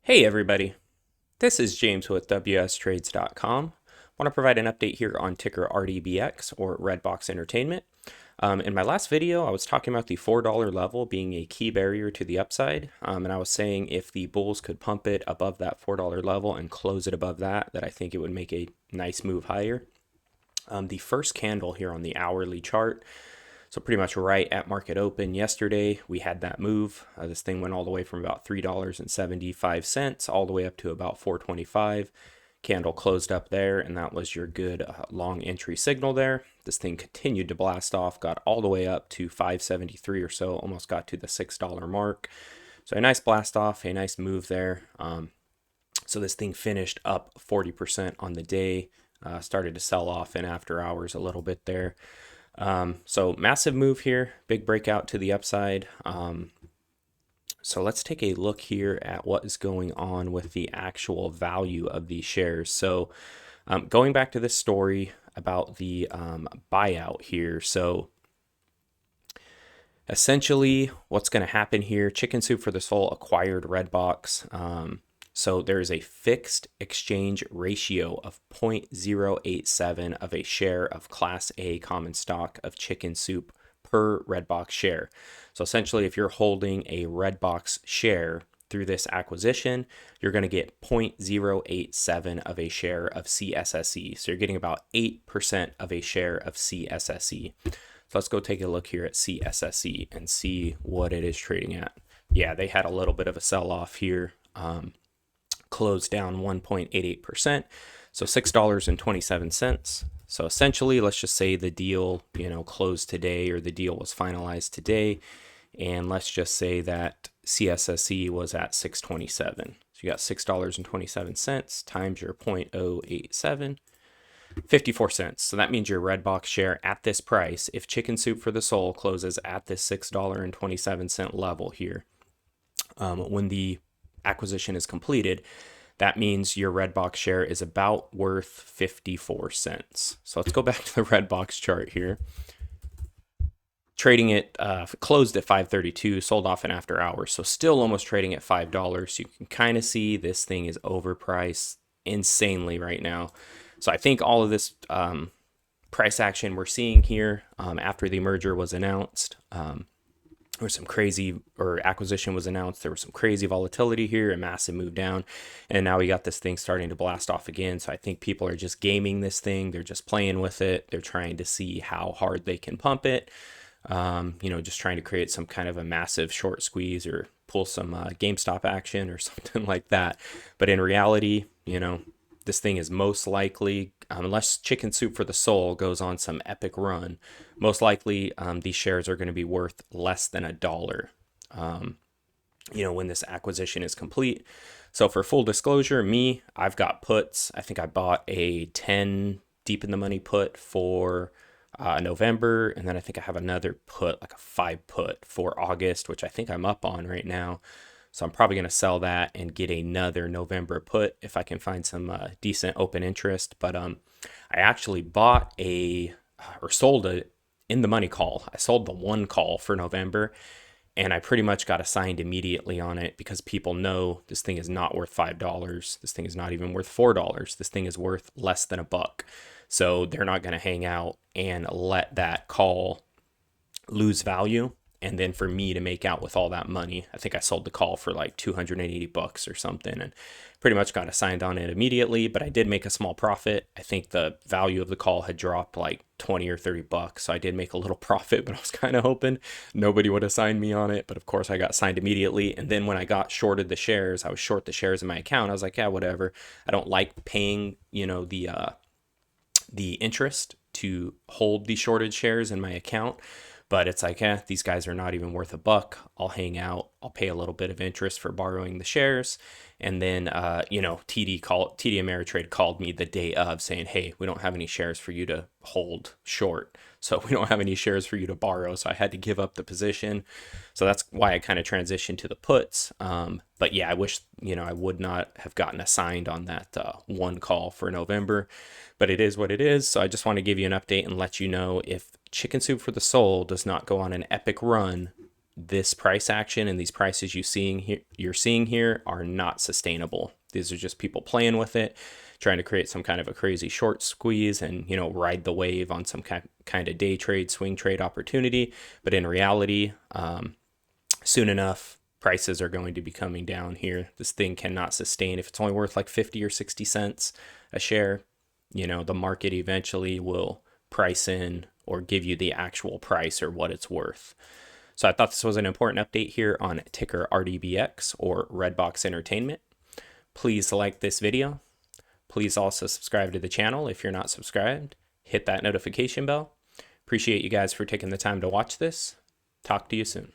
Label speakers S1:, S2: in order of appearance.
S1: Hey everybody, this is James with WSTrades.com. I want to provide an update here on ticker RDBX or Redbox Entertainment. In my last video, I was talking about the $4 level being a key barrier to the upside, and I was saying if the bulls could pump it above that $4 level and close it above that I think it would make a nice move higher. The first candle here on the hourly chart, so pretty much right at market open yesterday, we had that move. This thing went all the way from about $3.75 all the way up to about $4.25. Candle closed up there, and that was your good long entry signal there. This thing continued to blast off, got all the way up to $5.73 or so, almost got to the $6 mark. So a nice blast off, a nice move there. So this thing finished up 40% on the day, started to sell off in after hours a little bit there. So massive move here, big breakout to the upside. So let's take a look here at what is going on with the actual value of these shares. So going back to this story about the buyout here. So essentially what's going to happen here, Chicken Soup for the Soul acquired Redbox. So there is a fixed exchange ratio of 0.087 of a share of Class A common stock of Chicken Soup per Redbox share. So essentially, if you're holding a Redbox share through this acquisition, you're going to get 0.087 of a share of CSSE. So you're getting about 8% of a share of CSSE. So let's go take a look here at CSSE and see what it is trading at. Yeah, they had a little bit of a sell-off here. Closed down 1.88%, so $6.27. So essentially, let's just say the deal, closed today, or the deal was finalized today, and let's just say that CSSE was at 627. So you got $6.27 times your 0.087, 54 cents. So that means your Redbox share at this price, if Chicken Soup for the Soul closes at this $6.27 level here, when the acquisition is completed, that means your Redbox share is about worth 54 cents. So let's go back to the Redbox chart here. Trading it, closed at 532, sold off in after hours, so still almost trading at $5. You can kind of see this thing is overpriced insanely right now. So I think all of this price action we're seeing here after the merger was announced, or some crazy, or acquisition was announced, there was some crazy volatility here, a massive move down, and now we got this thing starting to blast off again. So I think people are just gaming this thing, they're just playing with it, they're trying to see how hard they can pump it, just trying to create some kind of a massive short squeeze or pull some GameStop action or something like that. But in reality, this thing is most likely, unless Chicken Soup for the Soul goes on some epic run, most likely these shares are going to be worth less than $1, when this acquisition is complete. So for full disclosure, I've got puts. I think I bought a 10 deep in the money put for November, and then I think I have another put, like a 5 put for August, which I think I'm up on right now. So I'm probably going to sell that and get another November put if I can find some decent open interest. But I actually bought or sold a in the money call. I sold the 1 call for November, and I pretty much got assigned immediately on it because people know this thing is not worth $5. This thing is not even worth $4. This thing is worth less than $1. So they're not going to hang out and let that call lose value. And then for me to make out with all that money, I think I sold the call for like $280 or something, and pretty much got assigned on it immediately. But I did make a small profit. I think the value of the call had dropped like 20 or $30, so I did make a little profit. But I was kind of hoping nobody would assign me on it. But of course, I got signed immediately. And then when I got shorted the shares, I was short the shares in my account. I was like, yeah, whatever. I don't like paying, the interest to hold the shorted shares in my account. But it's like, these guys are not even worth $1. I'll hang out. I'll pay a little bit of interest for borrowing the shares. And then, TD Ameritrade called me the day of saying, hey, we don't have any shares for you to hold short. So we don't have any shares for you to borrow. So I had to give up the position. So that's why I kind of transitioned to the puts. But yeah, I wish, I would not have gotten assigned on that 1 call for November. But it is what it is. So I just want to give you an update and let you know if Chicken Soup for the Soul does not go on an epic run this price action and these prices you're seeing here are not sustainable. These are just people playing with it, trying to create some kind of a crazy short squeeze and, you know, ride the wave on some kind of day trade, swing trade opportunity. But in reality, soon enough, prices are going to be coming down here. This thing cannot sustain. If it's only worth like 50 or 60 cents a share, you know, the market eventually will price in or give you the actual price or what it's worth. So I thought this was an important update here on ticker RDBX or Redbox Entertainment. Please like this video. Please also subscribe to the channel if you're not subscribed. Hit that notification bell. Appreciate you guys for taking the time to watch this. Talk to you soon.